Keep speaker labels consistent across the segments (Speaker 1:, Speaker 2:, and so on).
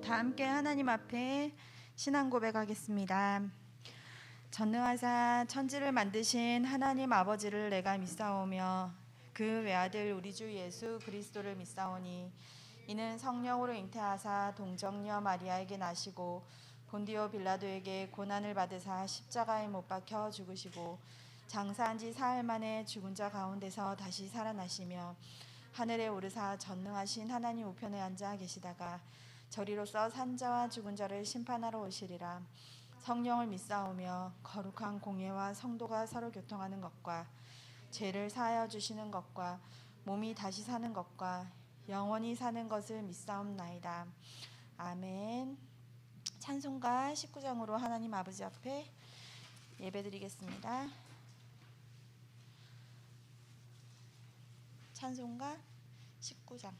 Speaker 1: 다 함께 하나님 앞에 신앙 고백하겠습니다. 전능하사 천지를 만드신 하나님 아버지를 내가 믿사오며 그 외아들 우리 주 예수 그리스도를 믿사오니 이는 성령으로 잉태하사 동정녀 마리아에게 나시고 본디오 빌라도에게 고난을 받으사 십자가에 못 박혀 죽으시고 장사한 지 사흘 만에 죽은 자 가운데서 다시 살아나시며 하늘에 오르사 전능하신 하나님 우편에 앉아 계시다가 저리로서 산자와 죽은 자를 심판하러 오시리라. 성령을 믿사오며 거룩한 공예와 성도가 서로 교통하는 것과 죄를 사하여 주시는 것과 몸이 다시 사는 것과 영원히 사는 것을 믿사옵나이다. 아멘. 찬송가 19장으로 하나님 아버지 앞에 예배드리겠습니다. 찬송가 19장.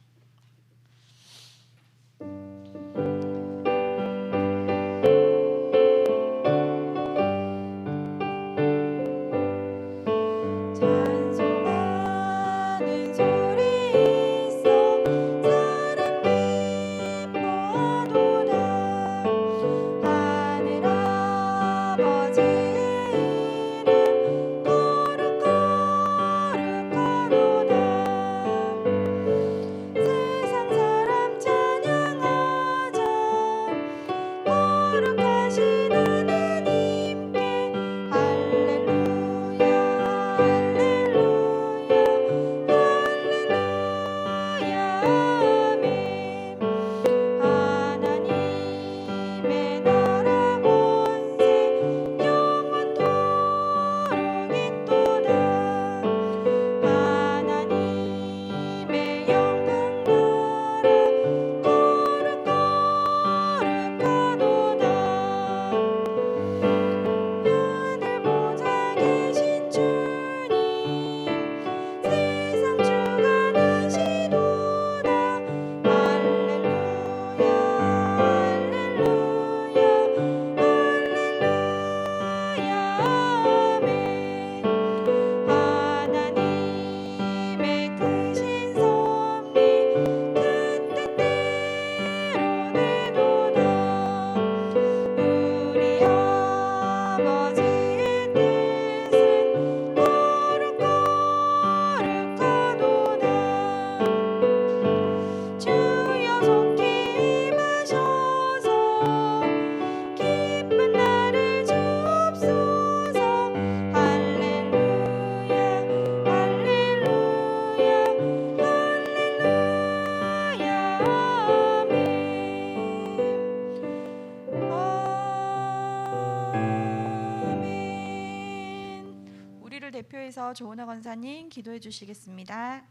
Speaker 1: 대표해서 조은하 권사님 기도해 주시겠습니다.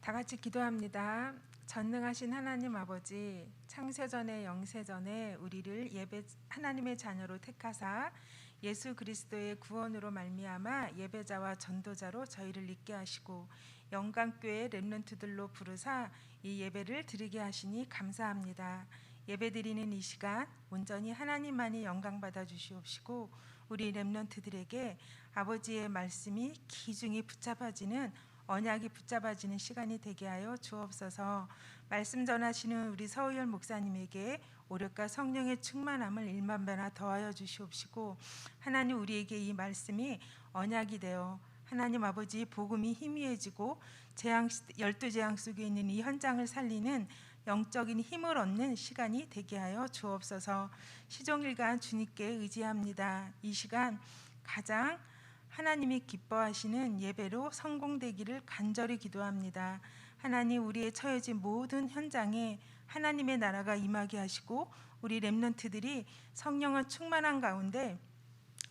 Speaker 2: 다 같이 기도합니다. 전능하신 하나님 아버지, 창세전에 영세전에 우리를 하나님의 자녀로 택하사 예수 그리스도의 구원으로 말미암아 예배자와 전도자로 저희를 있게 하시고 영광교회 렘넌트들로 부르사 이 예배를 드리게 하시니 감사합니다. 예배드리는 이 시간 온전히 하나님만이 영광받아 주시옵시고 우리 렘넌트들에게 아버지의 말씀이 기중이 붙잡아지는 언약이 붙잡아지는 시간이 되게 하여 주옵소서. 말씀 전하시는 우리 서우열 목사님에게 오력과 성령의 충만함을 일만배나 더하여 주시옵시고 하나님 우리에게 이 말씀이 언약이 되어 하나님 아버지 복음이 희미해지고 열두 재앙 속에 있는 이 현장을 살리는 영적인 힘을 얻는 시간이 되게 하여 주옵소서. 시종일관 주님께 의지합니다. 이 시간 가장 하나님이 기뻐하시는 예배로 성공되기를 간절히 기도합니다. 하나님 우리의 처해진 모든 현장에 하나님의 나라가 임하게 하시고 우리 렘넌트들이 성령을 충만한 가운데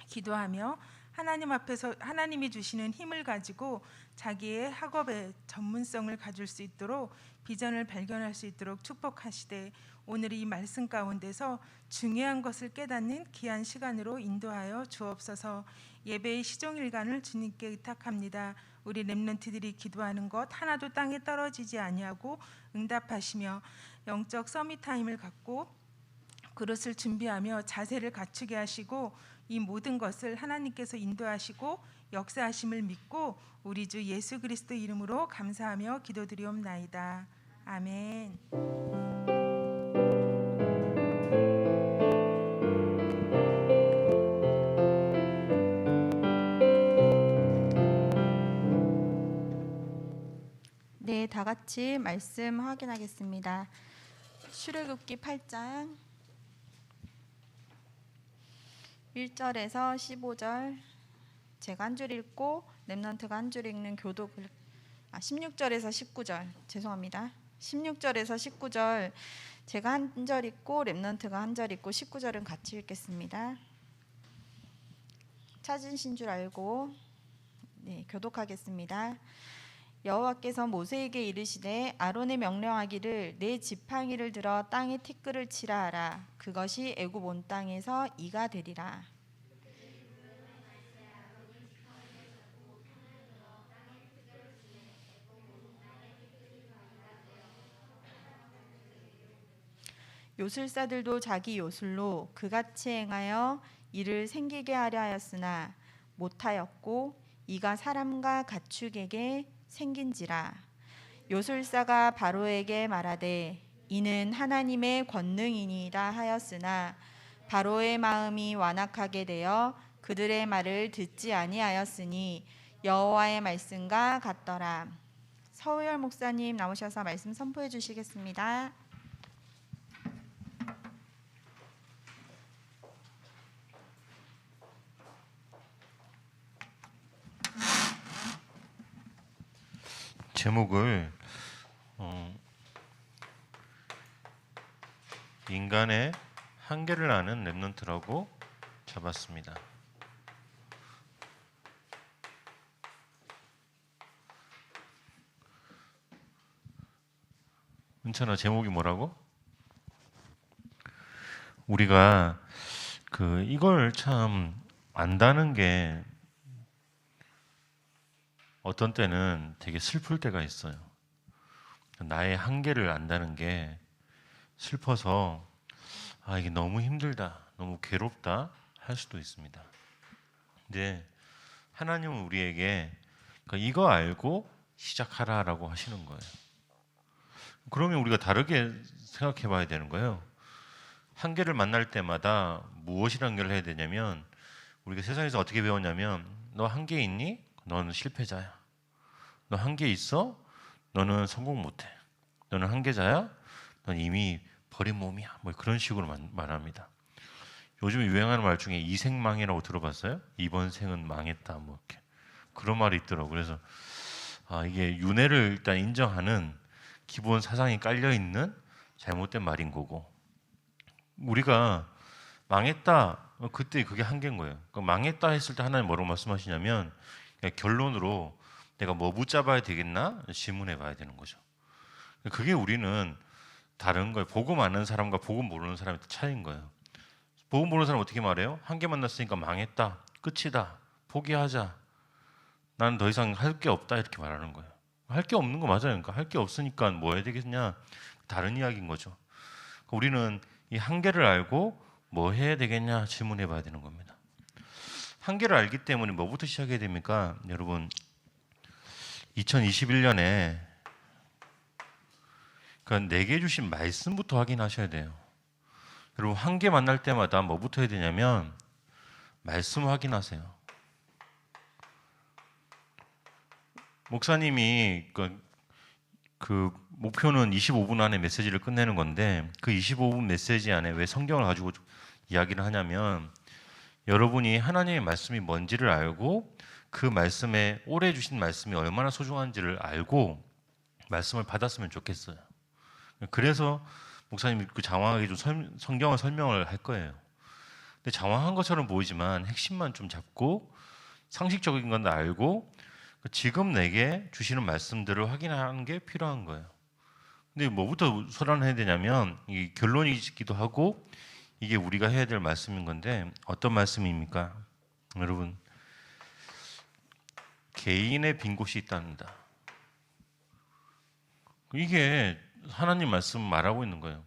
Speaker 2: 기도하며 하나님 앞에서 하나님이 주시는 힘을 가지고 자기의 학업의 전문성을 가질 수 있도록 비전을 발견할 수 있도록 축복하시되 오늘 이 말씀 가운데서 중요한 것을 깨닫는 귀한 시간으로 인도하여 주옵소서. 예배의 시종일관을 주님께 의탁합니다. 우리 렘넌트들이 기도하는 것 하나도 땅에 떨어지지 아니하고 응답하시며 영적 서밋타임을 갖고 그릇을 준비하며 자세를 갖추게 하시고 이 모든 것을 하나님께서 인도하시고 역사하심을 믿고 우리 주 예수 그리스도 이름으로 감사하며 기도드리옵나이다. 아멘.
Speaker 1: 네, 다 같이 말씀 확인하겠습니다. 출애굽기 8장 1절에서 15절, 제가 한 줄 읽고 랩넌트가 한 줄 읽는 교독을 16절에서 19절, 죄송합니다. 16절에서 19절 제가 한 절 읽고 랩넌트가 한 절 읽고 19절은 같이 읽겠습니다. 찾으신 줄 알고 교독하겠습니다. 여호와께서 모세에게 이르시되 아론에 명령하기를 내 지팡이를 들어 땅에 티끌을 치라 하라. 그것이 애굽 온 땅에서 이가 되리라. 요술사들도 자기 요술로 그같이 행하여 이를 생기게 하려 하였으나 못하였고 이가 사람과 가축에게 생긴지라. 요술사가 바로에게 말하되 이는 하나님의 권능이니이다 하였으나 바로의 마음이 완악하게 되어 그들의 말을 듣지 아니하였으니 여호와의 말씀과 같더라. 서우열 목사님 나오셔서 말씀 선포해 주시겠습니다.
Speaker 3: 제목을 인간의 한계를 아는 랩넌트라고 잡았습니다. 은찬아, 제목이 뭐라고? 우리가 이걸 참 안다는 게 어떤 때는 되게 슬플 때가 있어요. 나의 한계를 안다는 게 슬퍼서 이게 너무 힘들다, 너무 괴롭다 할 수도 있습니다. 근데 하나님은 우리에게 이거 알고 시작하라라고 하시는 거예요. 그러면 우리가 다르게 생각해 봐야 되는 거예요. 한계를 만날 때마다 무엇이랑 연결을 해야 되냐면, 우리가 세상에서 어떻게 배웠냐면, 너 한계 있니? 너는 실패자야. 너 한계 있어? 너는 성공 못해. 너는 한계자야? 넌 이미 버린 몸이야. 뭐 그런 식으로 말합니다. 요즘에 유행하는 말 중에 이생망이라고 들어봤어요? 이번 생은 망했다. 뭐 이렇게 그런 말이 있더라고요. 그래서 이게 윤회를 일단 인정하는 기본 사상이 깔려 있는 잘못된 말인 거고, 우리가 망했다. 그때 그게 한계인 거예요. 망했다 했을 때 하나님 뭐라고 말씀하시냐면, 결론으로 내가 뭐 붙잡아야 되겠나 질문해 봐야 되는 거죠. 그게 우리는 다른 거예요. 복음 아는 사람과 복음 모르는 사람의 차이인 거예요. 복음 모르는 사람은 어떻게 말해요? 한계 만났으니까 망했다, 끝이다, 포기하자, 나는 더 이상 할 게 없다, 이렇게 말하는 거예요. 할 게 없는 거 맞아요. 그러니까 할 게 없으니까 뭐 해야 되겠냐, 다른 이야기인 거죠. 우리는 이 한계를 알고 뭐 해야 되겠냐 질문해 봐야 되는 겁니다. 한계를 알기 때문에 뭐부터 시작해야 됩니까? 여러분, 2021년에 내게 주신 말씀부터 확인하셔야 돼요. 여러분, 한계 만날 때마다 뭐부터 해야 되냐면 말씀 확인하세요. 목사님이 그 목표는 25분 안에 메시지를 끝내는 건데, 그 25분 메시지 안에 왜 성경을 가지고 이야기를 하냐면, 여러분이 하나님의 말씀이 뭔지를 알고 그 말씀에 오래 주신 말씀이 얼마나 소중한지를 알고 말씀을 받았으면 좋겠어요. 그래서 목사님이 장황하게 좀 성경을 설명을 할 거예요. 근데 장황한 것처럼 보이지만 핵심만 좀 잡고 상식적인 건 알고 지금 내게 주시는 말씀들을 확인하는 게 필요한 거예요. 근데 뭐부터 설명해야 되냐면, 이 결론이기도 하고 이게 우리가 해야 될 말씀인 건데, 어떤 말씀입니까? 여러분, 개인의 빈 곳이 있답니다. 이게 하나님 말씀 말하고 있는 거예요.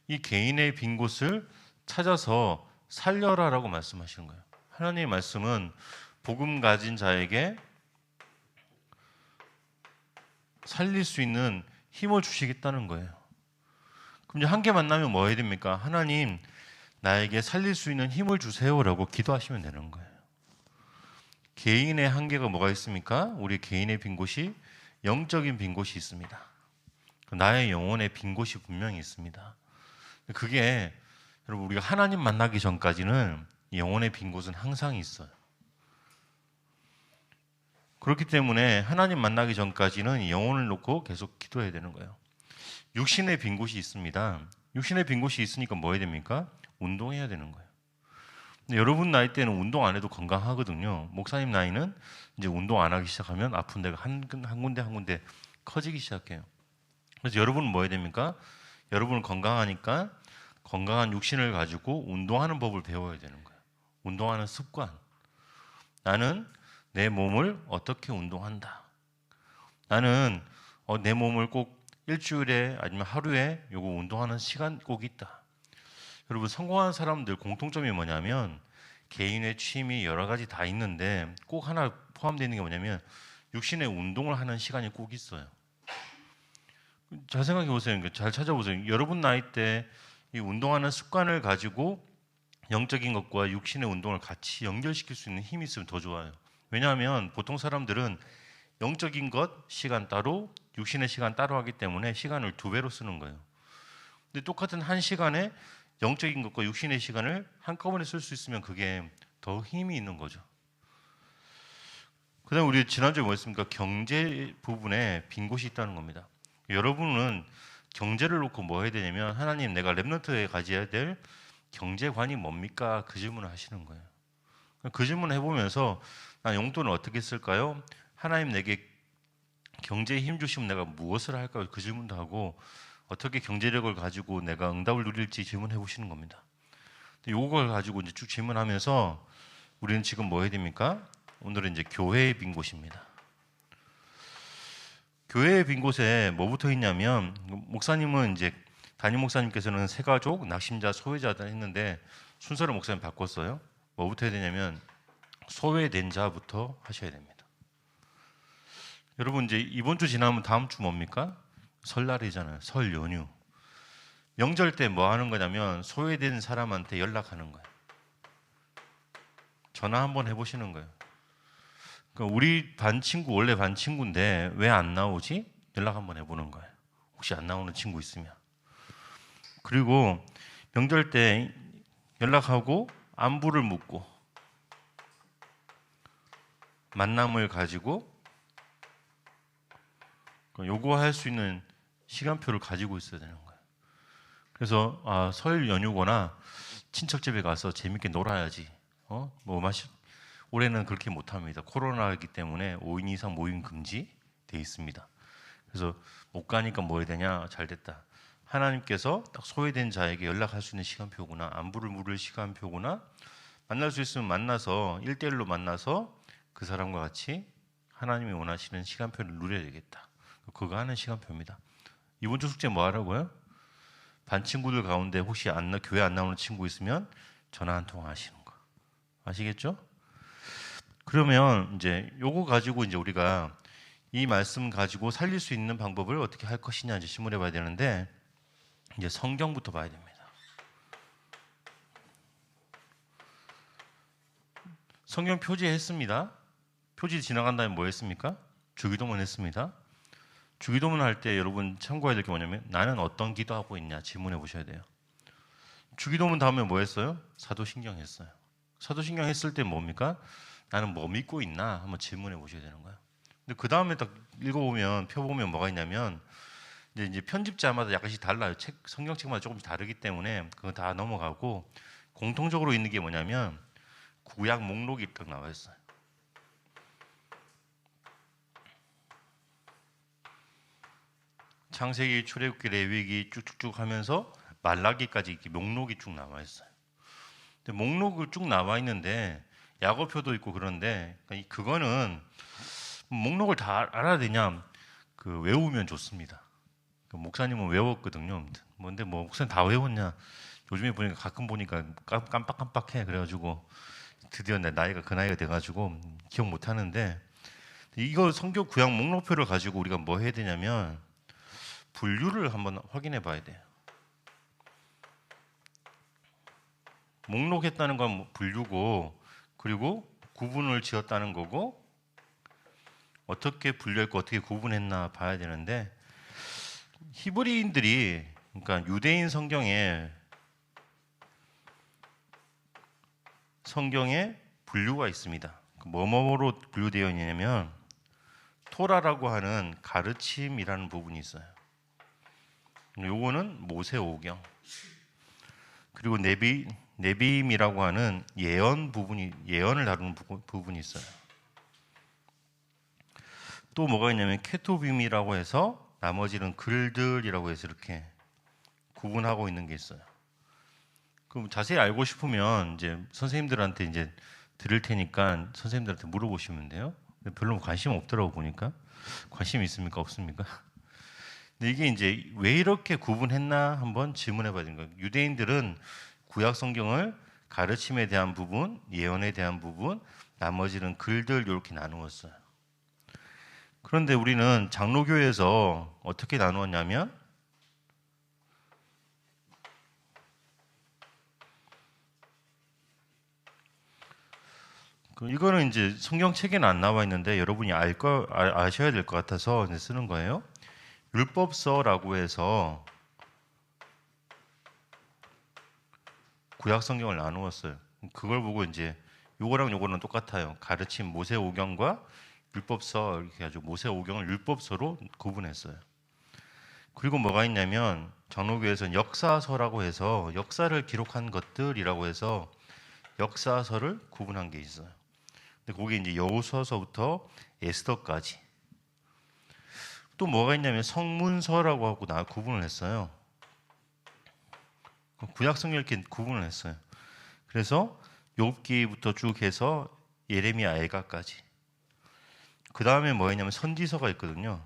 Speaker 3: 이 개인의 빈 곳을 찾아서 살려라라고 말씀하시는 거예요. 하나님의 말씀은 복음 가진 자에게 살릴 수 있는 힘을 주시겠다는 거예요. 그럼 이제 한계 만나면 뭐 해야 됩니까? 하나님, 나에게 살릴 수 있는 힘을 주세요라고 기도하시면 되는 거예요. 개인의 한계가 뭐가 있습니까? 우리 개인의 빈 곳이 영적인 빈 곳이 있습니다. 나의 영혼의 빈 곳이 분명히 있습니다. 그게 여러분, 우리가 하나님 만나기 전까지는 영혼의 빈 곳은 항상 있어요. 그렇기 때문에 하나님 만나기 전까지는 영혼을 놓고 계속 기도해야 되는 거예요. 육신의 빈 곳이 있습니다. 육신의 빈 곳이 있으니까 뭐 해야 됩니까? 운동해야 되는 거예요. 근데 여러분 나이 때는 운동 안 해도 건강하거든요. 목사님 나이는 이제 운동 안 하기 시작하면 아픈 데가 한 군데 한 군데 커지기 시작해요. 그래서 여러분은 뭐 해야 됩니까? 여러분은 건강하니까 건강한 육신을 가지고 운동하는 법을 배워야 되는 거예요. 운동하는 습관. 나는 내 몸을 어떻게 운동한다. 나는 내 몸을 꼭 일주일에 아니면 하루에 요거 운동하는 시간 꼭 있다. 여러분, 성공한 사람들 공통점이 뭐냐면 개인의 취미 여러 가지 다 있는데 꼭 하나 포함되어 있는 게 뭐냐면 육신의 운동을 하는 시간이 꼭 있어요. 잘 생각해 보세요. 잘 찾아보세요. 여러분 나이 때 이 운동하는 습관을 가지고 영적인 것과 육신의 운동을 같이 연결시킬 수 있는 힘이 있으면 더 좋아요. 왜냐하면 보통 사람들은 영적인 것 시간 따로, 육신의 시간 따로 하기 때문에 시간을 2배로 쓰는 거예요. 근데 똑같은 한 시간에 영적인 것과 육신의 시간을 한꺼번에 쓸 수 있으면 그게 더 힘이 있는 거죠. 그다음에 우리 지난주에 뭐 했습니까? 경제 부분에 빈 곳이 있다는 겁니다. 여러분은 경제를 놓고 뭐 해야 되냐면 하나님, 내가 렘넌트에 가져야 될 경제관이 뭡니까? 그 질문을 하시는 거예요. 그 질문을 해보면서 난 용돈을 어떻게 쓸까요? 하나님, 내게 경제에 힘 주시면 내가 무엇을 할까요? 그 질문도 하고 어떻게 경제력을 가지고 내가 응답을 누릴지 질문해 보시는 겁니다. 이걸 가지고 이제 쭉 질문하면서 우리는 지금 뭐 해야 됩니까? 오늘은 이제 교회의 빈 곳입니다. 교회의 빈 곳에 뭐부터 있냐면, 목사님은 이제 담임 목사님께서는 새가족, 낙심자, 소외자다 했는데 순서를 목사님 바꿨어요. 뭐부터 해야 되냐면 소외된 자부터 하셔야 됩니다. 여러분, 이제 이번 주 지나면 다음 주 뭡니까? 설날이잖아요. 설 연휴. 명절 때 뭐 하는 거냐면 소외된 사람한테 연락하는 거예요. 전화 한번 해보시는 거예요. 그러니까 우리 반 친구, 원래 반 친구인데 왜 안 나오지? 연락 한번 해보는 거예요. 혹시 안 나오는 친구 있으면. 그리고 명절 때 연락하고 안부를 묻고 만남을 가지고 요구할 수 있는 시간표를 가지고 있어야 되는 거예요. 그래서 설 연휴거나 친척 집에 가서 재밌게 놀아야지. 올해는 그렇게 못합니다. 코로나이기 때문에 5인 이상 모임 금지 돼 있습니다. 그래서 못 가니까 뭐 해야 되냐? 잘 됐다. 하나님께서 딱 소외된 자에게 연락할 수 있는 시간표구나, 안부를 물을 시간표구나, 만날 수 있으면 만나서 1대1로 만나서 그 사람과 같이 하나님이 원하시는 시간표를 누려야 되겠다. 그거 하는 시간표입니다. 이번 주 숙제 뭐 하라고요? 반 친구들 가운데 혹시 교회 안 나오는 친구 있으면 전화 한 통 하시는 거. 아시겠죠? 그러면 이제 요거 가지고 이제 우리가 이 말씀 가지고 살릴 수 있는 방법을 어떻게 할 것이냐 이제 질문해 봐야 되는데, 이제 성경부터 봐야 됩니다. 성경 표지했습니다. 표지 지나간 다음에 뭐 했습니까? 주기도문 했습니다. 주기도문 할 때 여러분 참고해야 될 게 뭐냐면 나는 어떤 기도하고 있냐 질문해 보셔야 돼요. 주기도문 다음에 뭐 했어요? 사도신경 했어요. 사도신경 했을 때 뭡니까? 나는 뭐 믿고 있나 한번 질문해 보셔야 되는 거예요. 근데 그 다음에 딱 읽어보면 펴보면 뭐가 있냐면 이제 편집자마다 약간씩 달라요. 성경책마다 조금씩 다르기 때문에 그거 다 넘어가고 공통적으로 있는 게 뭐냐면 구약 목록이 딱 나와 있어요. 창세기, 출애굽기, 레위기 쭉쭉쭉 하면서 말라기까지 이렇게 목록이 쭉 나와 있어요. 근데 목록을 쭉 나와 있는데 야고표도 있고 그런데 그거는 목록을 다 알아야 되냐? 외우면 좋습니다. 목사님은 외웠거든요. 뭔데 뭐 목사님 다 외웠냐? 요즘에 보니까 가끔 보니까 깜빡깜빡해. 그래가지고 드디어 내 나이가 그 나이가 돼가지고 기억 못 하는데, 이거 성경 구약 목록표를 가지고 우리가 뭐 해야 되냐면 분류를 한번 확인해 봐야 돼요. 목록했다는 건 분류고, 그리고 구분을 지었다는 거고, 어떻게 분류했고 어떻게 구분했나 봐야 되는데, 히브리인들이, 그러니까 유대인 성경에 분류가 있습니다. 뭐뭐로 분류되어 있냐면 토라라고 하는 가르침이라는 부분이 있어요. 요거는 모세오경. 그리고 네비임이라고 하는 예언을 다루는 부분이 있어요. 또 뭐가 있냐면 케토빔이라고 해서 나머지는 글들이라고 해서 이렇게 구분하고 있는 게 있어요. 그럼 자세히 알고 싶으면 이제 선생님들한테 이제 드릴 테니까 선생님들한테 물어보시면 돼요. 별로 관심 없더라고 보니까. 관심 있습니까? 없습니까? 근데 이게 이제 왜 이렇게 구분했나 한번 질문해 봐야 되는 거예요. 유대인들은 구약 성경을 가르침에 대한 부분, 예언에 대한 부분, 나머지는 글들 이렇게 나누었어요. 그런데 우리는 장로교에서 어떻게 나누었냐면 이거는 이제 성경책에는 안 나와 있는데 여러분이 아셔야 될 것 같아서 이제 쓰는 거예요. 율법서라고 해서 구약 성경을 나누었어요. 그걸 보고 이제 요거랑 요거는 똑같아요. 가르침 모세오경과 율법서 이렇게 해가지고 모세오경을 율법서로 구분했어요. 그리고 뭐가 있냐면 장로교에서는 역사서라고 해서 역사를 기록한 것들이라고 해서 역사서를 구분한 게 있어요. 근데 거기 이제 여호수아서부터 에스더까지. 또 뭐가 있냐면 성문서라고 하고 구분을 했어요. 구약 성경 이렇게 구분을 했어요. 그래서 욥기부터 쭉 해서 예레미야 애가까지. 그 다음에 뭐였냐면 선지서가 있거든요.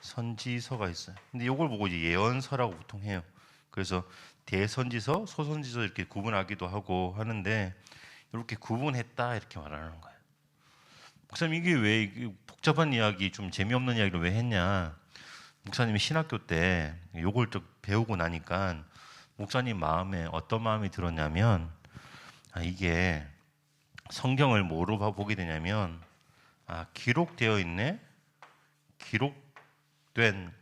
Speaker 3: 선지서가 있어요. 근데 이걸 보고 이제 예언서라고 보통 해요. 그래서 대선지서, 소선지서 이렇게 구분하기도 하고 하는데 이렇게 구분했다 이렇게 말하는 거예요. 목사님 이게 왜 복잡한 이야기, 좀 재미없는 이야기를 왜 했냐? 목사님이 신학교 때 이걸 좀 배우고 나니까 목사님 마음에 어떤 마음이 들었냐면 이게 성경을 뭐로 보게 되냐면 기록되어 있네, 기록된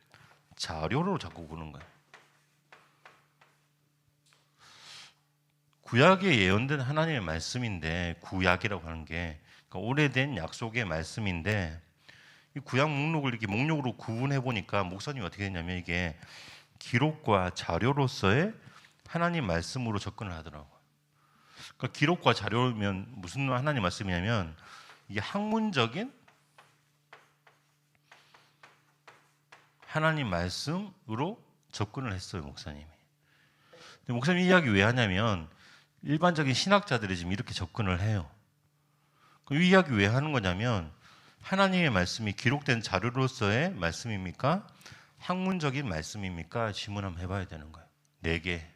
Speaker 3: 자료로 자꾸 보는 거예요. 구약에 예언된 하나님의 말씀인데, 구약이라고 하는 게 그러니까 오래된 약속의 말씀인데, 이 구약 목록을 이렇게 목록으로 구분해 보니까 목사님이 어떻게 했냐면 이게 기록과 자료로서의 하나님 말씀으로 접근을 하더라고요. 그러니까 기록과 자료면 무슨 하나님 말씀이냐면 이게 학문적인 하나님 말씀으로 접근을 했어요, 목사님이. 근데 목사님 이 이야기 왜 하냐면 일반적인 신학자들이 지금 이렇게 접근을 해요. 이 이야기 왜 하는 거냐면 하나님의 말씀이 기록된 자료로서의 말씀입니까? 학문적인 말씀입니까? 질문 한번 해봐야 되는 거예요. 내게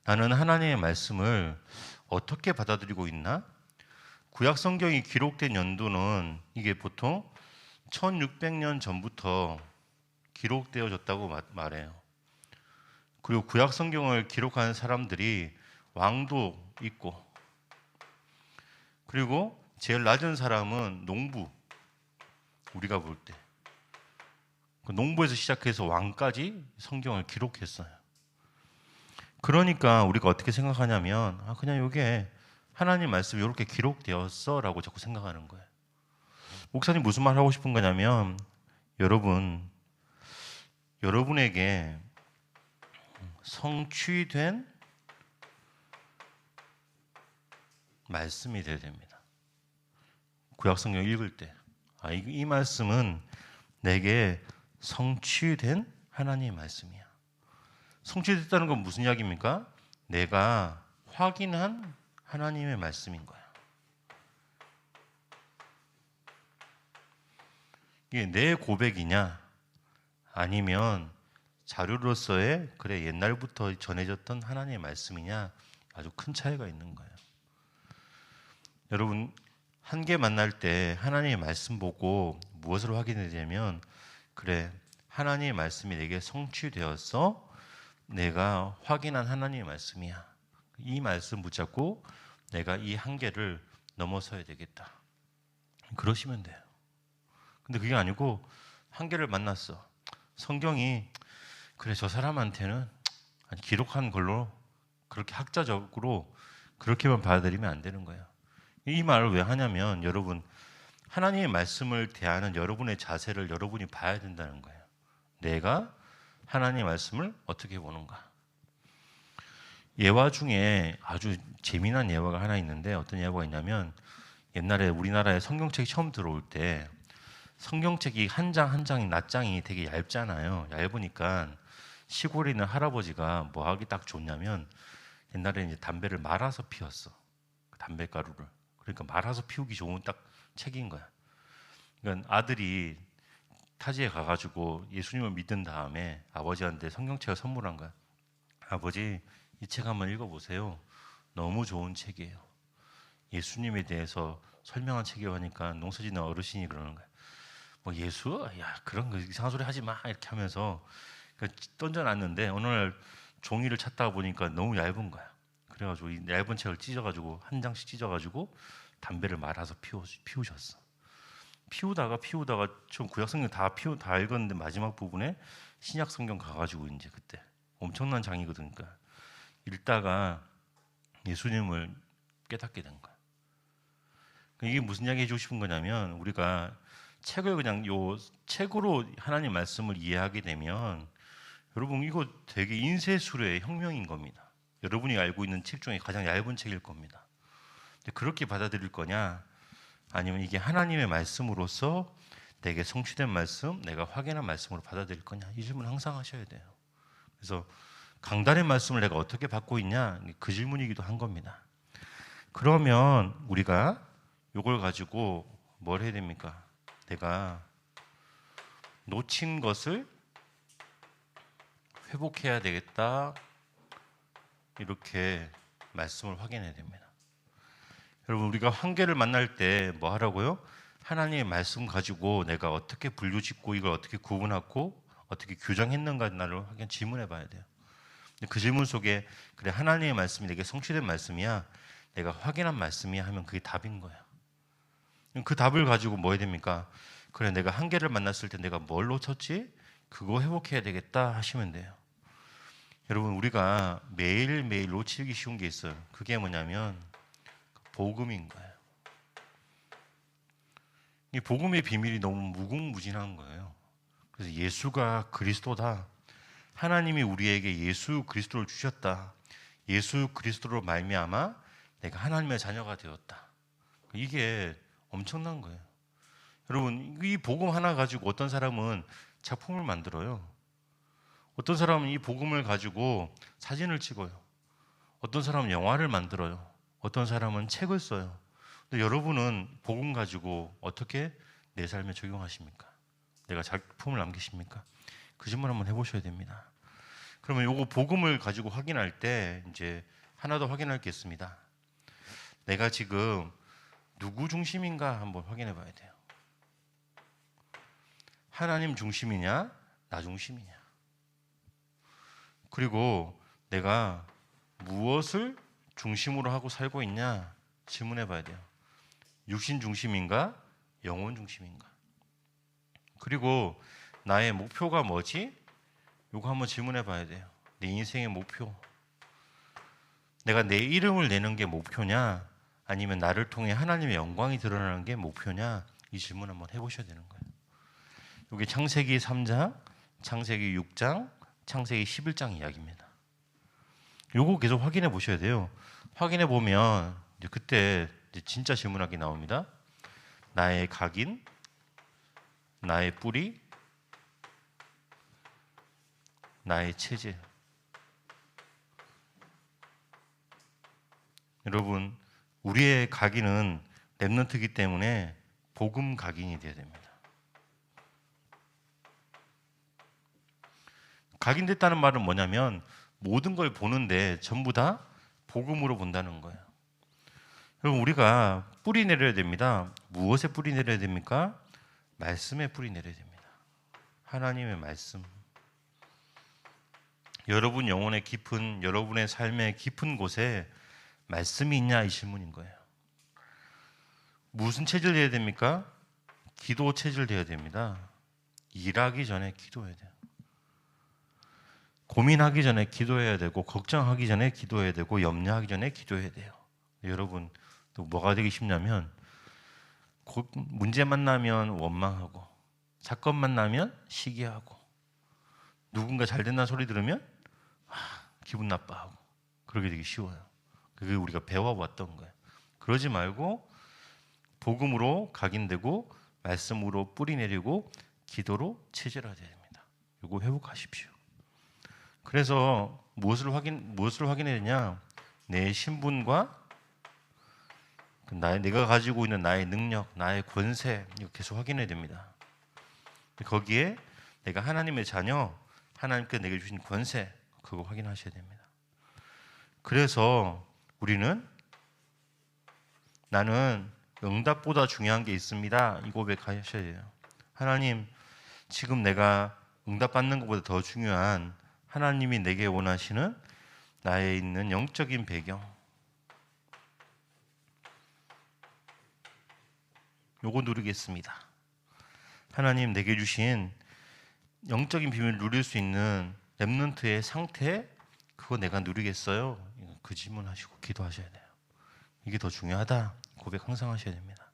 Speaker 3: 나는 하나님의 말씀을 어떻게 받아들이고 있나? 구약 성경이 기록된 연도는 이게 보통 1600년 전부터 기록되어졌다고 말해요. 그리고 구약 성경을 기록하는 사람들이 왕도 있고, 그리고 제일 낮은 사람은 농부, 우리가 볼 때 농부에서 시작해서 왕까지 성경을 기록했어요. 그러니까 우리가 어떻게 생각하냐면 그냥 이게 하나님 말씀이 이렇게 기록되었어 라고 자꾸 생각하는 거예요. 목사님 무슨 말 하고 싶은 거냐면 여러분에게 성취된 말씀이 되어야 됩니다. 구약 성경 읽을 때 이 말씀은 내게 성취된 하나님의 말씀이야. 성취됐다는 건 무슨 이야기입니까? 내가 확인한 하나님의 말씀인 거야. 이게 내 고백이냐 아니면 자료로서의 그래 옛날부터 전해졌던 하나님의 말씀이냐 아주 큰 차이가 있는 거예요. 여러분 한계 만날 때 하나님의 말씀 보고 무엇을 확인해야 되냐면 그래 하나님의 말씀이 내게 성취되었어. 내가 확인한 하나님의 말씀이야. 이 말씀 붙잡고 내가 이 한계를 넘어서야 되겠다. 그러시면 돼요. 근데 그게 아니고 한계를 만났어. 성경이 그래 저 사람한테는 기록한 걸로 그렇게 학자적으로 그렇게만 받아들이면 안 되는 거예요. 이 말을 왜 하냐면 여러분 하나님의 말씀을 대하는 여러분의 자세를 여러분이 봐야 된다는 거예요. 내가 하나님의 말씀을 어떻게 보는가. 예화 중에 아주 재미난 예화가 하나 있는데 어떤 예화가 있냐면 옛날에 우리나라에 성경책이 처음 들어올 때 성경책이 한 장 한 장이 낱장이 되게 얇잖아요. 얇으니까 시골에 있는 할아버지가 뭐 하기 딱 좋냐면 옛날에 이제 담배를 말아서 피웠어. 담배가루를. 그러니까 말아서 피우기 좋은 딱 책인 거야. 그러니까 아들이 타지에 가가지고 예수님을 믿은 다음에 아버지한테 성경책을 선물한 거야. 아버지 이 책 한번 읽어보세요. 너무 좋은 책이에요. 예수님에 대해서 설명한 책이라고 하니까 농사짓는 어르신이 그러는 거야. 뭐 예수? 야 그런 거 이상한 소리 하지 마 이렇게 하면서 던져놨는데 어느 날 종이를 찾다가 보니까 너무 얇은 거야. 그래가지고 이 얇은 책을 찢어가지고 한 장씩 찢어가지고 담배를 말아서 피우셨어. 피우다가 좀 구약성경 다 읽었는데 마지막 부분에 신약성경 가가지고 이제 그때 엄청난 장이거든. 그러니까 읽다가 예수님을 깨닫게 된 거야. 이게 무슨 이야기 해주고 싶은 거냐면 우리가 책을 그냥 요 책으로 하나님 말씀을 이해하게 되면 여러분 이거 되게 인쇄술의 혁명인 겁니다. 여러분이 알고 있는 책 중에 가장 얇은 책일 겁니다. 근데 그렇게 받아들일 거냐 아니면 이게 하나님의 말씀으로서 내게 성취된 말씀, 내가 확인한 말씀으로 받아들일 거냐 이 질문 항상 하셔야 돼요. 그래서 강단의 말씀을 내가 어떻게 받고 있냐 그 질문이기도 한 겁니다. 그러면 우리가 이걸 가지고 뭘 해야 됩니까? 내가 놓친 것을 회복해야 되겠다 이렇게 말씀을 확인해야 됩니다. 여러분 우리가 한계를 만날 때 뭐 하라고요? 하나님의 말씀 가지고 내가 어떻게 분류짓고 이걸 어떻게 구분하고 어떻게 규정했는가를 확인 질문해 봐야 돼요. 그 질문 속에 그래 하나님의 말씀이 내게 성취된 말씀이야 내가 확인한 말씀이야 하면 그게 답인 거예요. 그 답을 가지고 뭐 해야 됩니까? 그래 내가 한계를 만났을 때 내가 뭘 놓쳤지? 그거 회복해야 되겠다 하시면 돼요. 여러분 우리가 매일매일 놓치기 쉬운 게 있어요. 그게 뭐냐면 복음인 거예요. 이 복음의 비밀이 너무 무궁무진한 거예요. 그래서 예수가 그리스도다. 하나님이 우리에게 예수 그리스도를 주셨다. 예수 그리스도로 말미암아 내가 하나님의 자녀가 되었다. 이게 엄청난 거예요. 여러분 이 복음 하나 가지고 어떤 사람은 작품을 만들어요. 어떤 사람은 이 복음을 가지고 사진을 찍어요. 어떤 사람은 영화를 만들어요. 어떤 사람은 책을 써요. 근데 여러분은 복음 가지고 어떻게 내 삶에 적용하십니까? 내가 작품을 남기십니까? 그 질문 한번 해보셔야 됩니다. 그러면 요거 복음을 가지고 확인할 때 이제 하나 더 확인할 게 있습니다. 내가 지금 누구 중심인가 한번 확인해 봐야 돼요. 하나님 중심이냐? 나 중심이냐? 그리고 내가 무엇을 중심으로 하고 살고 있냐? 질문해 봐야 돼요. 육신 중심인가? 영혼 중심인가? 그리고 나의 목표가 뭐지? 요거 한번 질문해 봐야 돼요. 내 인생의 목표. 내가 내 이름을 내는 게 목표냐? 아니면 나를 통해 하나님의 영광이 드러나는 게 목표냐? 이 질문 한번 해보셔야 되는 거예요. 이게 창세기 3장, 창세기 6장, 창세기 11장 이야기입니다. 요거 계속 확인해 보셔야 돼요. 확인해 보면 이제 그때 이제 진짜 질문하기 나옵니다. 나의 각인, 나의 뿌리, 나의 체질. 여러분, 우리의 각인은 렘넌트이기 때문에 복음 각인이 되어야 됩니다. 각인됐다는 말은 뭐냐면 모든 걸 보는데 전부 다 복음으로 본다는 거예요. 여러분, 우리가 뿌리 내려야 됩니다. 무엇에 뿌리 내려야 됩니까? 말씀에 뿌리 내려야 됩니다. 하나님의 말씀. 여러분 영혼의 깊은, 여러분의 삶의 깊은 곳에 말씀이 있냐, 이 질문인 거예요. 무슨 체질 해야 됩니까? 기도 체질 돼야 됩니다. 일하기 전에 기도해야 돼요. 고민하기 전에 기도해야 되고, 걱정하기 전에 기도해야 되고, 염려하기 전에 기도해야 돼요. 여러분, 또 뭐가 되기 쉽냐면 문제 만나면 원망하고, 사건 만나면 시기하고, 누군가 잘 된다는 소리 들으면 기분 나빠하고, 그러게 되기 쉬워요. 그게 우리가 배워왔던 거예요. 그러지 말고 복음으로 각인되고 말씀으로 뿌리 내리고 기도로 체질화돼야 됩니다. 이거 회복하십시오. 그래서 무엇을 확인해야 되냐? 내 신분과 내가 가지고 있는 나의 능력, 나의 권세, 이거 계속 확인해야 됩니다. 거기에 내가 하나님의 자녀, 하나님께 내게 주신 권세, 그거 확인하셔야 됩니다. 그래서 우리는 나는 응답보다 중요한 게 있습니다, 이 고백하셔야 돼요. 하나님, 지금 내가 응답받는 것보다 더 중요한 하나님이 내게 원하시는 나에 있는 영적인 배경, 요거 누리겠습니다. 하나님 내게 주신 영적인 비밀을 누릴 수 있는 렘넌트의 상태, 그거 내가 누리겠어요? 그 질문하시고 기도하셔야 돼요. 이게 더 중요하다, 고백 항상 하셔야 됩니다.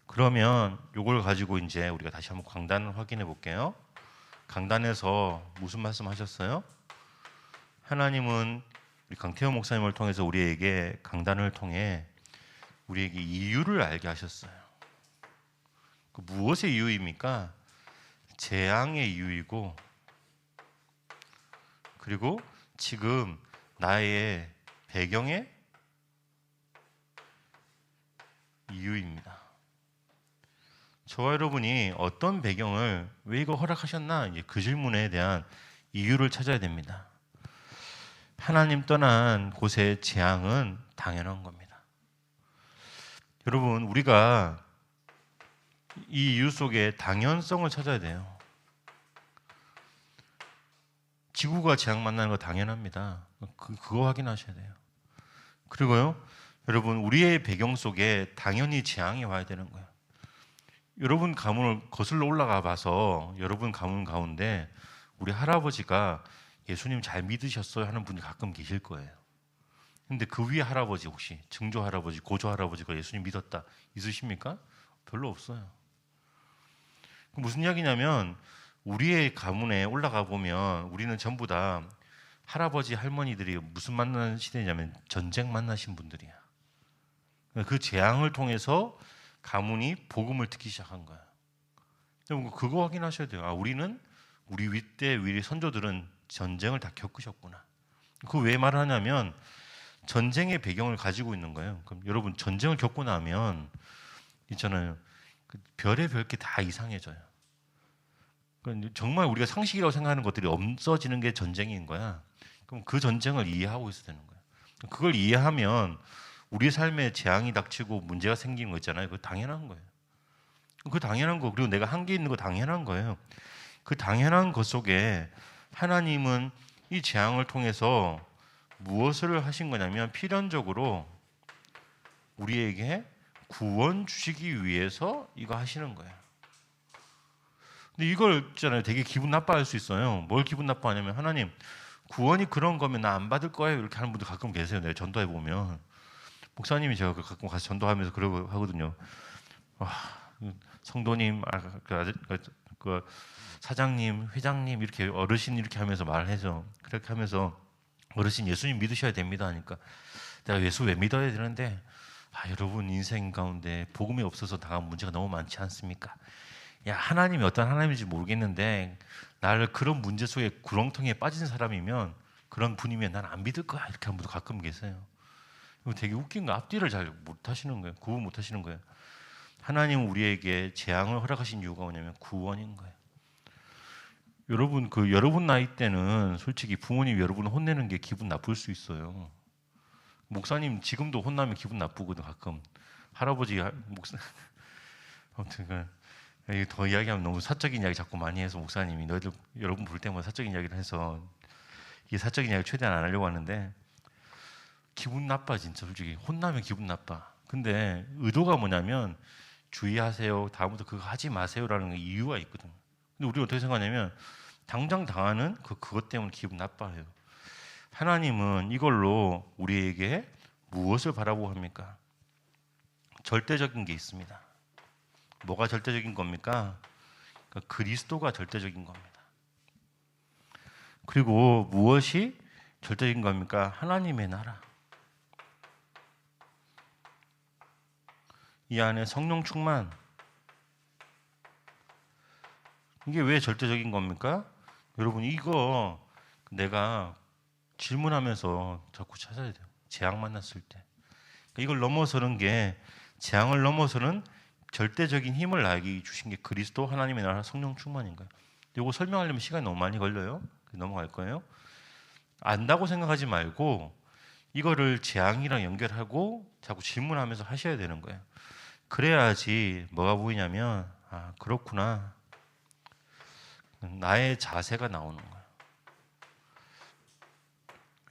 Speaker 3: 그러면 요걸 가지고 이제 우리가 다시 한번 강단을 확인해 볼게요. 강단에서 무슨 말씀 하셨어요? 하나님은 우리 강태호 목사님을 통해서 우리에게, 강단을 통해 우리에게 이유를 알게 하셨어요. 그 무엇의 이유입니까? 재앙의 이유이고, 그리고 지금 나의 배경의 이유입니다. 저와 여러분이 어떤 배경을, 왜 이거 허락하셨나, 그 질문에 대한 이유를 찾아야 됩니다. 하나님 떠난 곳의 재앙은 당연한 겁니다. 여러분, 우리가 이 이유 속에 당연성을 찾아야 돼요. 지구가 재앙 만나는 거 당연합니다. 그거 확인하셔야 돼요. 그리고요, 여러분, 우리의 배경 속에 당연히 재앙이 와야 되는 거예요. 여러분 가문을 거슬러 올라가 봐서 여러분 가문 가운데 우리 할아버지가 예수님 잘 믿으셨어요 하는 분이 가끔 계실 거예요. 근데 그 위에 할아버지, 혹시 증조 할아버지, 고조 할아버지가 예수님 믿었다 있으십니까? 별로 없어요. 무슨 이야기냐면, 우리의 가문에 올라가 보면 우리는 전부 다 할아버지, 할머니들이 무슨 만나는 시대냐면 전쟁 만나신 분들이야. 그 재앙을 통해서 가문이 복음을 듣기 시작한 거야. 그거 확인하셔야 돼요. 우리는, 우리 윗대, 우리 선조들은 전쟁을 다 겪으셨구나. 그 왜 말하냐면 전쟁의 배경을 가지고 있는 거예요. 그럼 여러분, 전쟁을 겪고 나면 있잖아요, 별의 별게 다 이상해져요. 정말 우리가 상식이라고 생각하는 것들이 없어지는 게 전쟁인 거야. 그럼 그 전쟁을 이해하고 있어야 되는 거야. 그걸 이해하면 우리 삶에 재앙이 닥치고 문제가 생기는 거 있잖아요. 그거 당연한 거예요. 그 당연한 거, 그리고 내가 한계 있는 거 당연한 거예요. 그 당연한 것 속에 하나님은 이 재앙을 통해서 무엇을 하신 거냐면, 필연적으로 우리에게 구원 주시기 위해서 이거 하시는 거예요. 근데 이걸 있잖아요, 되게 기분 나빠할 수 있어요. 뭘 기분 나빠하냐면, 하나님, 구원이 그런 거면 나 안 받을 거예요, 이렇게 하는 분들 가끔 계세요. 내가 전도해 보면 목사님이, 제가 가끔 가서 전도하면서 그러고 하거든요. 성도님, 그 사장님, 회장님, 이렇게 어르신 이렇게 하면서 말해서, 그렇게 하면서 어르신 예수님 믿으셔야 됩니다 하니까, 내가 예수 왜 믿어야 되는데, 여러분 인생 가운데 복음이 없어서 당한 문제가 너무 많지 않습니까? 야, 하나님이 어떤 하나님인지 모르겠는데 나를 그런 문제 속에 구렁텅이에 빠진 사람이면, 그런 분이면 난 안 믿을 거야, 이렇게 하는 분도 가끔 계세요. 되게 웃긴 거, 앞뒤를 잘 못하시는 거예요. 구분 못하시는 거예요. 하나님은 우리에게 재앙을 허락하신 이유가 뭐냐면 구원인 거예요. 여러분 나이 때는 솔직히 부모님 여러분 혼내는 게 기분 나쁠 수 있어요. 목사님 지금도 혼나면 기분 나쁘거든 가끔. 할아버지 목사 아무튼 더 이야기하면 너무 사적인 이야기 자꾸 많이 해서 목사님이 너희들 여러분 볼 때마다 사적인 이야기를 해서 이 사적인 이야기 최대한 안 하려고 하는데 기분 나빠 진짜 솔직히 혼나면 기분 나빠. 근데 의도가 뭐냐면 주의하세요. 다음부터 그거 하지 마세요라는 이유가 있거든. 근데 우리가 어떻게 생각하냐면 당장 당하는 그것 때문에 기분 나빠해요. 하나님은 이걸로 우리에게 무엇을 바라보고 합니까? 절대적인 게 있습니다. 뭐가 절대적인 겁니까? 그리스도가 절대적인 겁니다. 그리고 무엇이 절대적인 겁니까? 하나님의 나라. 이 안에 성령 충만. 이게 왜 절대적인 겁니까? 여러분 이거 내가 질문하면서 자꾸 찾아야 돼요. 재앙 만났을 때. 이걸 넘어서는 게 재앙을 넘어서는 절대적인 힘을 나에게 주신 게 그리스도 하나님의 나라 성령 충만인 거예요. 이거 설명하려면 시간이 너무 많이 걸려요. 넘어갈 거예요. 안다고 생각하지 말고 이거를 재앙이랑 연결하고 자꾸 질문하면서 하셔야 되는 거예요. 그래야지 뭐가 보이냐면 아 그렇구나. 나의 자세가 나오는 거예요.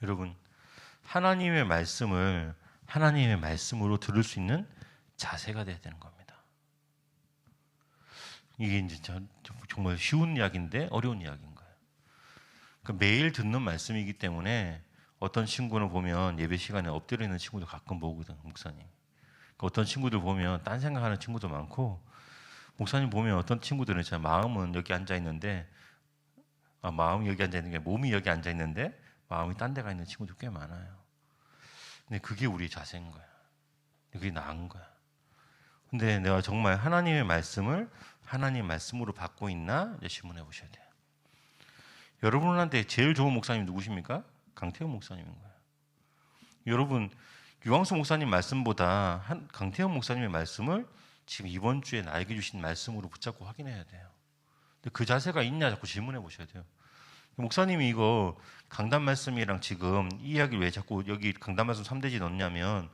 Speaker 3: 여러분 하나님의 말씀을 하나님의 말씀으로 들을 수 있는 자세가 돼야 되는 겁니다. 이게 이제 정말 쉬운 이야기인데 어려운 이야기인 거예요. 그러니까 매일 듣는 말씀이기 때문에 어떤 친구는 보면 예배 시간에 엎드려 있는 친구도 가끔 보거든 목사님. 그러니까 어떤 친구들 보면 딴 생각하는 친구도 많고 목사님 보면 어떤 친구들은 진짜 마음은 여기 앉아 있는데 마음이 여기 앉아 있는 게 몸이 여기 앉아 있는데 마음이 딴 데 가 있는 친구도 꽤 많아요. 근데 그게 우리 자세인 거야. 그게 나은 거야. 근데 내가 정말 하나님의 말씀을 하나님 말씀으로 받고 있나 이제 질문해 보셔야 돼요. 여러분한테 제일 좋은 목사님 누구십니까? 강태훈 목사님인 거예요. 여러분 유광수 목사님 말씀보다 강태훈 목사님의 말씀을 지금 이번 주에 나에게 주신 말씀으로 붙잡고 확인해야 돼요. 근데 그 자세가 있냐 자꾸 질문해 보셔야 돼요. 목사님이 이거 강단 말씀이랑 지금 이 이야기를 왜 자꾸 여기 강단 말씀 3대지 넣냐면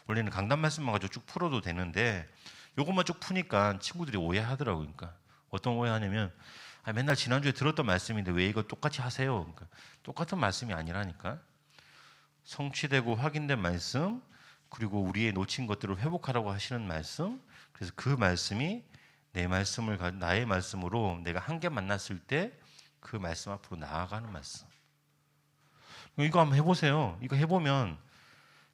Speaker 3: 원래는 강단 말씀만 가지고 쭉 풀어도 되는데 요것만 쭉 푸니까 친구들이 오해하더라고요. 그러니까 어떤 오해하냐면 맨날 지난주에 들었던 말씀인데 왜 이거 똑같이 하세요? 그러니까 똑같은 말씀이 아니라니까. 성취되고 확인된 말씀 그리고 우리의 놓친 것들을 회복하라고 하시는 말씀. 그래서 그 말씀이 내 말씀을 나의 말씀으로 내가 한계 만났을 때 그 말씀 앞으로 나아가는 말씀. 이거 한번 해보세요. 이거 해보면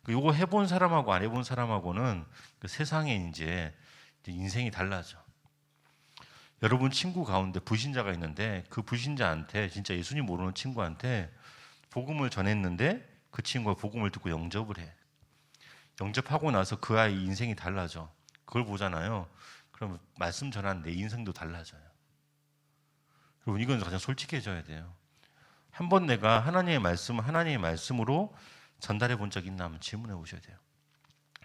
Speaker 3: 이거 해본 사람하고 안 해본 사람하고는 그 세상에 이제 인생이 달라져. 여러분 친구 가운데 불신자가 있는데 그 불신자한테 진짜 예수님 모르는 친구한테 복음을 전했는데 그 친구가 복음을 듣고 영접을 해. 영접하고 나서 그 아이 인생이 달라져. 그걸 보잖아요. 그럼 말씀 전한 내 인생도 달라져요. 여러분 이건 가장 솔직해져야 돼요. 한번 내가 하나님의 말씀을 하나님의 말씀으로 전달해 본 적 있나 한번 질문해 보셔야 돼요.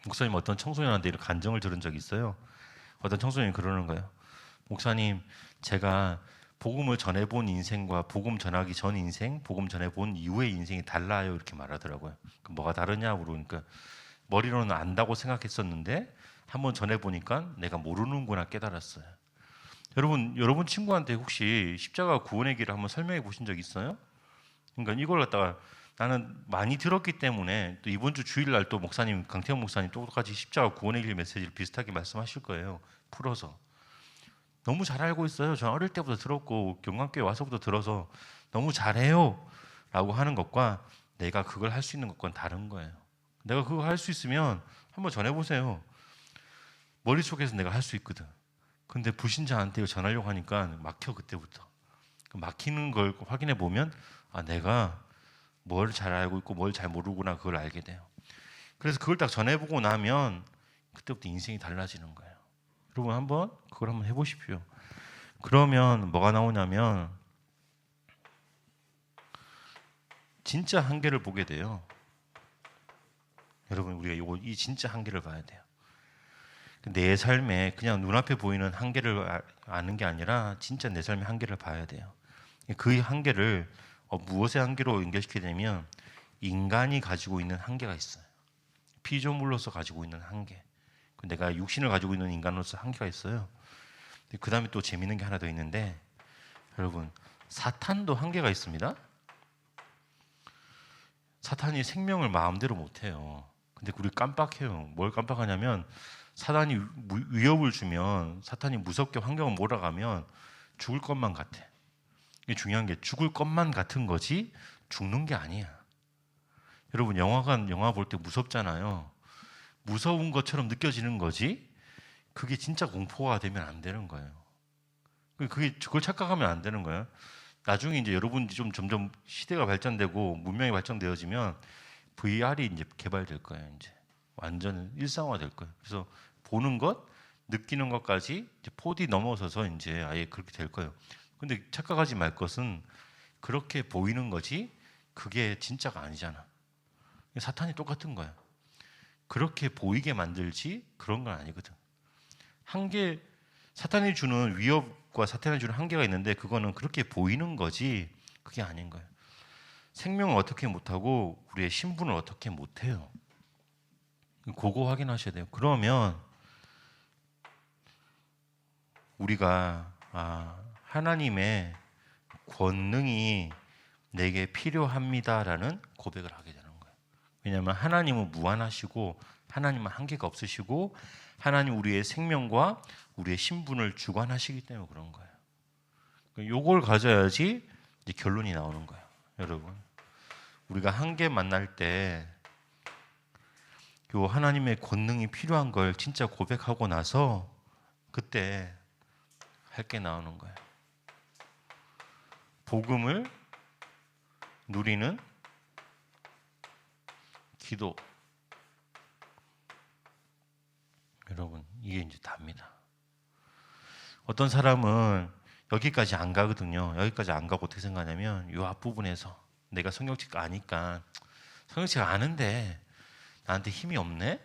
Speaker 3: 목사님 어떤 청소년한테 이런 간증을 들은 적이 있어요. 어떤 청소년이 그러는 거예요. 목사님 제가 복음을 전해본 인생과 복음 전하기 전 인생, 복음 전해본 이후의 인생이 달라요 이렇게 말하더라고요. 뭐가 다르냐 물으니까 머리로는 안다고 생각했었는데 한번 전해보니까 내가 모르는구나 깨달았어요. 여러분 친구한테 혹시 십자가 구원의 길을 한번 설명해 보신 적 있어요? 그러니까 이걸 갖다가 나는 많이 들었기 때문에 또 이번 주 주일날 또 목사님 강태형 목사님 똑같이 십자가 구원의 길 메시지를 비슷하게 말씀하실 거예요. 풀어서 너무 잘 알고 있어요. 저는 어릴 때부터 들었고 경강교회 와서부터 들어서 너무 잘해요 라고 하는 것과 내가 그걸 할 수 있는 것과는 다른 거예요. 내가 그거 할 수 있으면 한번 전해보세요. 머릿속에서 내가 할 수 있거든. 근데 불신자한테 이거 전하려고 하니까 막혀 그때부터. 막히는 걸 확인해 보면 내가 뭘 잘 알고 있고 뭘 잘 모르구나 그걸 알게 돼요. 그래서 그걸 딱 전해보고 나면 그때부터 인생이 달라지는 거예요. 여러분 한번 그걸 한번 해보십시오. 그러면 뭐가 나오냐면 진짜 한계를 보게 돼요. 여러분 우리가 이 진짜 한계를 봐야 돼요. 내 삶에 그냥 눈앞에 보이는 한계를 아는 게 아니라 진짜 내 삶의 한계를 봐야 돼요. 그 한계를 무엇의 한계로 연결시키게 되면 인간이 가지고 있는 한계가 있어요. 피조물로서 가지고 있는 한계. 내가 육신을 가지고 있는 인간으로서 한계가 있어요. 그 다음에 또 재밌는 게 하나 더 있는데, 여러분, 사탄도 한계가 있습니다. 사탄이 생명을 마음대로 못해요. 근데 우리 깜빡해요. 뭘 깜빡하냐면, 사탄이 위협을 주면, 사탄이 무섭게 환경을 몰아가면 죽을 것만 같아. 이게 중요한 게 죽을 것만 같은 거지 죽는 게 아니야. 여러분, 영화 볼 때 무섭잖아요. 무서운 것처럼 느껴지는 거지 그게 진짜 공포가 되면 안 되는 거예요. 그걸 착각하면 안 되는 거예요. 나중에 이제 여러분이 좀 점점 시대가 발전되고 문명이 발전되어지면 VR이 이제 개발될 거예요. 이제 완전 일상화될 거예요. 그래서 보는 것, 느끼는 것까지 이제 4D 넘어서서 이제 아예 그렇게 될 거예요. 근데 착각하지 말 것은 그렇게 보이는 거지 그게 진짜가 아니잖아. 사탄이 똑같은 거야. 그렇게 보이게 만들지 그런 건 아니거든. 사탄이 주는 위협과 사탄이 주는 한계가 있는데 그거는 그렇게 보이는 거지 그게 아닌 거예요. 생명을 어떻게 못하고 우리의 신분을 어떻게 못해요. 그거 확인하셔야 돼요. 그러면 우리가 하나님의 권능이 내게 필요합니다라는 고백을 하게 되는 거예요. 왜냐하면 하나님은 무한하시고 하나님은 한계가 없으시고 하나님 우리의 생명과 우리의 신분을 주관하시기 때문에 그런 거예요. 요걸 가져야지 이제 결론이 나오는 거예요. 여러분, 우리가 한계 만날 때 요 하나님의 권능이 필요한 걸 진짜 고백하고 나서 그때 할 게 나오는 거예요. 복음을 누리는 기도. 여러분, 이게 이제 답니다. 어떤 사람은 여기까지 안 가거든요. 여기까지 안 가고 어떻게 생각하냐면 이 앞부분에서 내가 성경책 아니까 성경책 아는데 나한테 힘이 없네?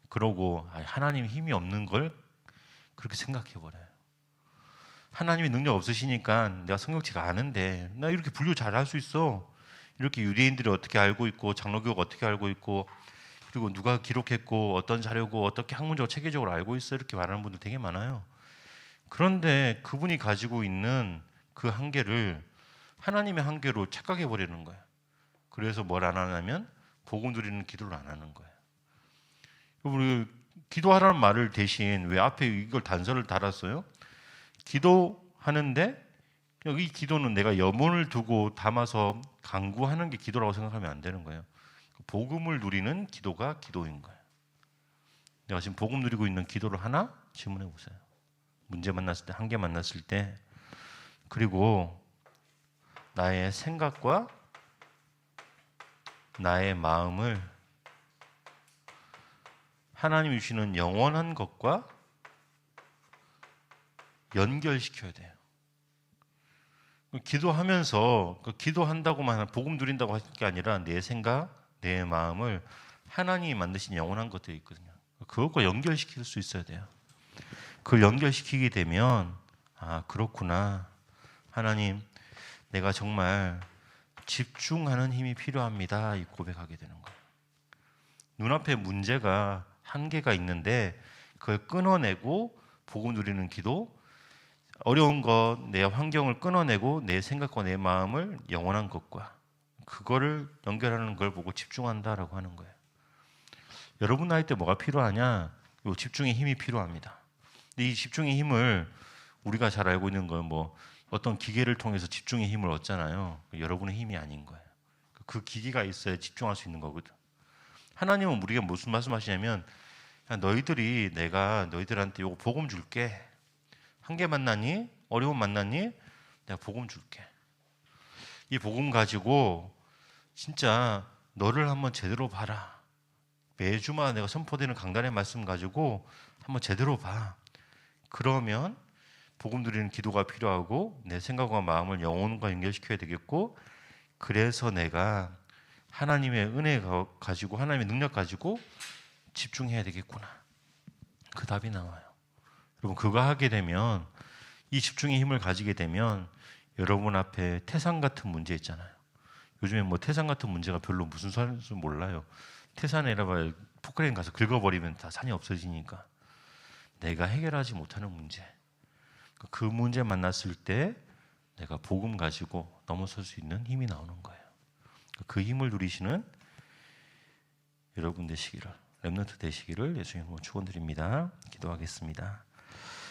Speaker 3: 그러고 하나님 힘이 없는 걸 그렇게 생각해버려요. 하나님이 능력 없으시니까 내가 성경책 아는데 나 이렇게 분류 잘할 수 있어. 이렇게 유대인들이 어떻게 알고 있고 장로교가 어떻게 알고 있고 그리고 누가 기록했고 어떤 자료고 어떻게 학문적으로 체계적으로 알고 있어 이렇게 말하는 분들 되게 많아요. 그런데 그분이 가지고 있는 그 한계를 하나님의 한계로 착각해 버리는 거예요. 그래서 뭘 안 하냐면 복음 누리는 기도를 안 하는 거예요. 우리 기도하라는 말을 대신 왜 앞에 이걸 단서를 달았어요? 기도하는데 이 기도는 내가 염원을 두고 담아서 간구하는 게 기도라고 생각하면 안 되는 거예요. 복음을 누리는 기도가 기도인 거예요. 내가 지금 복음 누리고 있는 기도를 하나 질문해 보세요. 문제 만났을 때, 한계 만났을 때, 그리고 나의 생각과 나의 마음을 하나님이 주시는 영원한 것과 연결시켜야 돼요. 기도하면서 기도한다고만 복음 누린다고 할 게 아니라 내 생각, 내 마음을 하나님이 만드신 영원한 것들이 있거든요. 그것과 연결시킬 수 있어야 돼요. 그걸 연결시키게 되면 그렇구나. 하나님, 내가 정말 집중하는 힘이 필요합니다. 이 고백하게 되는 거예요. 눈앞에 문제가 한계가 있는데 그걸 끊어내고 복음 누리는 기도, 어려운 것, 내 환경을 끊어내고 내 생각과 내 마음을 영원한 것과 그거를 연결하는 걸 보고 집중한다라고 하는 거예요. 여러분 나이 때 뭐가 필요하냐? 요 집중의 힘이 필요합니다. 근데 이 집중의 힘을 우리가 잘 알고 있는 건 뭐 어떤 기계를 통해서 집중의 힘을 얻잖아요. 여러분의 힘이 아닌 거예요. 그 기계가 있어야 집중할 수 있는 거거든. 하나님은 우리가 무슨 말씀하시냐면 내가 너희들한테 요거 복음 줄게. 한계 만나니? 어려움 만나니? 내가 복음 줄게. 이 복음 가지고 진짜 너를 한번 제대로 봐라. 매주마다 내가 선포되는 강단의 말씀 가지고 한번 제대로 봐. 그러면 복음 드리는 기도가 필요하고 내 생각과 마음을 영혼과 연결시켜야 되겠고 그래서 내가 하나님의 은혜 가지고 하나님의 능력 가지고 집중해야 되겠구나. 그 답이 나와요. 여러분 그거 하게 되면 이 집중의 힘을 가지게 되면 여러분 앞에 태산 같은 문제 있잖아요. 요즘에 뭐 태산 같은 문제가 별로 무슨 소리인지 몰라요. 태산 에라봐야 포크레인 가서 긁어버리면 다 산이 없어지니까. 내가 해결하지 못하는 문제, 그 문제 만났을 때 내가 복음 가지고 넘어설 수 있는 힘이 나오는 거예요. 그 힘을 누리시는 여러분 되시기를, 렘넌트 되시기를 예수님으로 축원드립니다. 기도하겠습니다.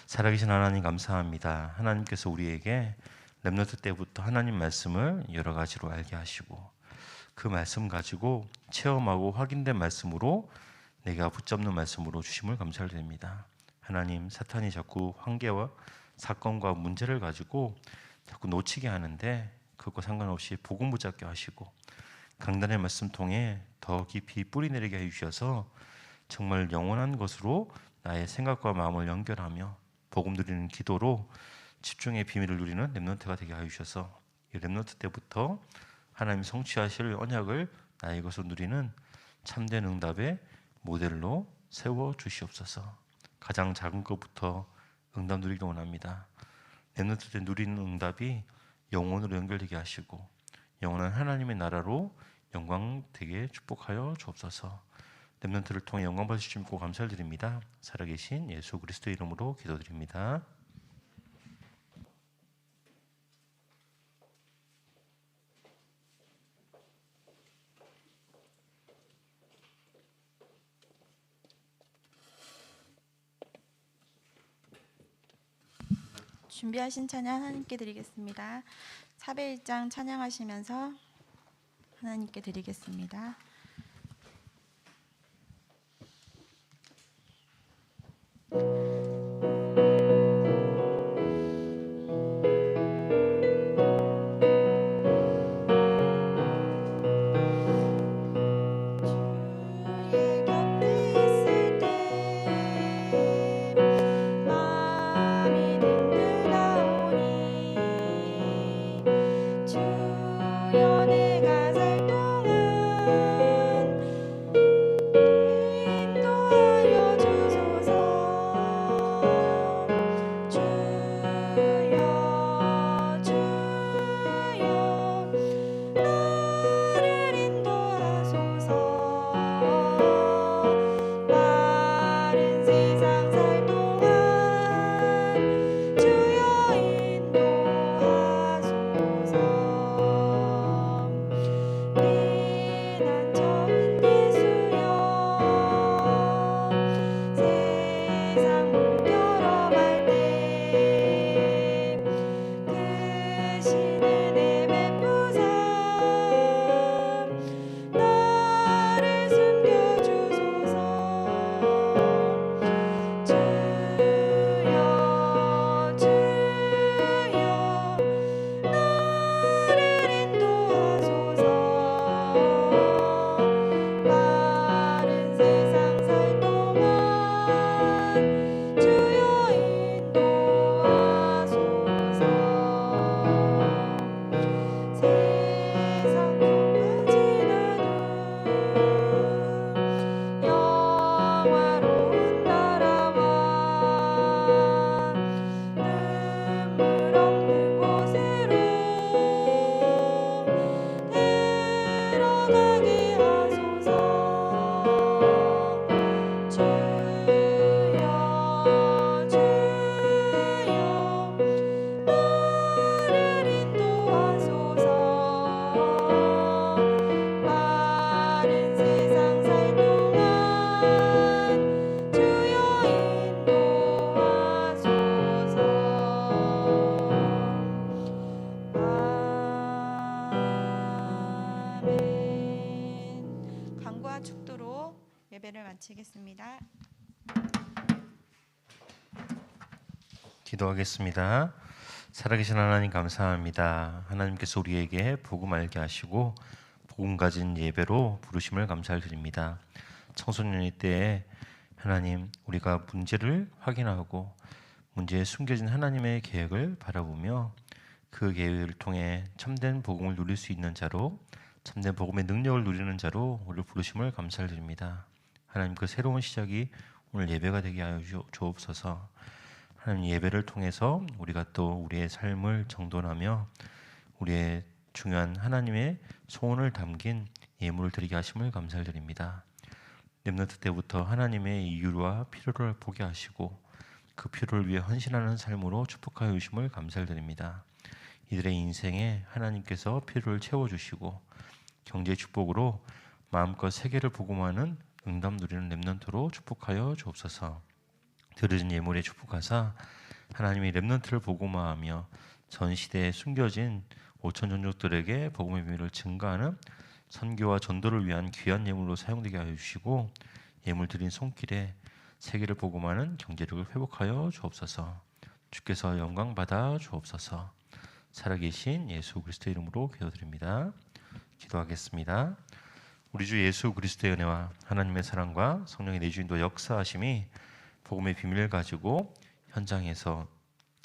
Speaker 3: 살아계신 하나님 감사합니다. 하나님께서 우리에게 렘넌트 때부터 하나님 말씀을 여러 가지로 알게 하시고 그 말씀 가지고 체험하고 확인된 말씀으로 내가 붙잡는 말씀으로 주심을 감사드립니다. 하나님, 사탄이 자꾸 환계와 사건과 문제를 가지고 자꾸 놓치게 하는데 그것과 상관없이 복음 붙잡게 하시고 강단의 말씀 통해 더 깊이 뿌리 내리게 해주셔서 정말 영원한 것으로 나의 생각과 마음을 연결하며 복음 누리는 기도로 집중의 비밀을 누리는 렘넌트가 되게 하주셔서 이 렘넌트 때부터 하나님 성취하실 언약을 나의 것으로 누리는 참된 응답의 모델로 세워 주시옵소서. 가장 작은 것부터 응답 누리기 원합니다. 렘넌트 때 누리는 응답이 영원으로 연결되게 하시고 영원한 하나님의 나라로 영광 되게 축복하여 주옵소서. 렘넌트를 통해 영광 받으실 줄 믿고 감사를 드립니다. 살아계신 예수 그리스도의 이름으로 기도드립니다.
Speaker 1: 준비하신 찬양 하나님께 드리겠습니다. 사배 1장 찬양하시면서 하나님께 드리겠습니다. 예배를 마치겠습니다.
Speaker 3: 기도하겠습니다. 살아계신 하나님 감사합니다. 하나님께서 우리에게 복음 알게 하시고 복음 가진 예배로 부르심을 감사를 드립니다. 청소년의 때에 하나님 우리가 문제를 확인하고 문제에 숨겨진 하나님의 계획을 바라보며 그 계획을 통해 참된 복음을 누릴 수 있는 자로 참된 복음의 능력을 누리는 자로 우리를 부르심을 감사를 드립니다. 하나님 그 새로운 시작이 오늘 예배가 되게 하여 주옵소서. 하나님 예배를 통해서 우리가 또 우리의 삶을 정돈하며 우리의 중요한 하나님의 소원을 담긴 예물을 드리게 하심을 감사드립니다. 렘넌트 때부터 하나님의 이유와 필요를 보게 하시고 그 필요를 위해 헌신하는 삶으로 축복하여 주심을 감사드립니다. 이들의 인생에 하나님께서 필요를 채워주시고 경제 축복으로 마음껏 세계를 복음하는 응답 누리는 렘넌트로 축복하여 주옵소서. 드려진 예물에 축복하사 하나님이 렘넌트를 복음화하며 전 시대에 숨겨진 5천 종족들에게 복음의 비밀을 증가하는 선교와 전도를 위한 귀한 예물로 사용되게 하여 주시고 예물 드린 손길에 세계를 복음하는 경제력을 회복하여 주옵소서. 주께서 영광 받아 주옵소서. 살아계신 예수 그리스도의 이름으로 기도드립니다. 기도하겠습니다. 우리 주 예수 그리스도의 은혜와 하나님의 사랑과 성령의 내주인도 역사하심이 복음의 비밀을 가지고 현장에서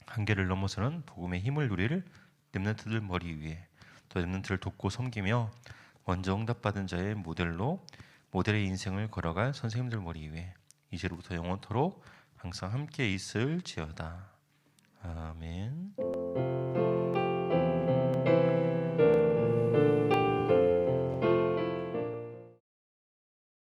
Speaker 3: 한계를 넘어서는 복음의 힘을 누릴 렘넌트들 머리 위에 또 렘넌트를 돕고 섬기며 먼저 응답받은 자의 모델의 인생을 걸어갈 선생님들 머리 위에 이제로부터 영원토록 항상 함께 있을지어다. 아멘.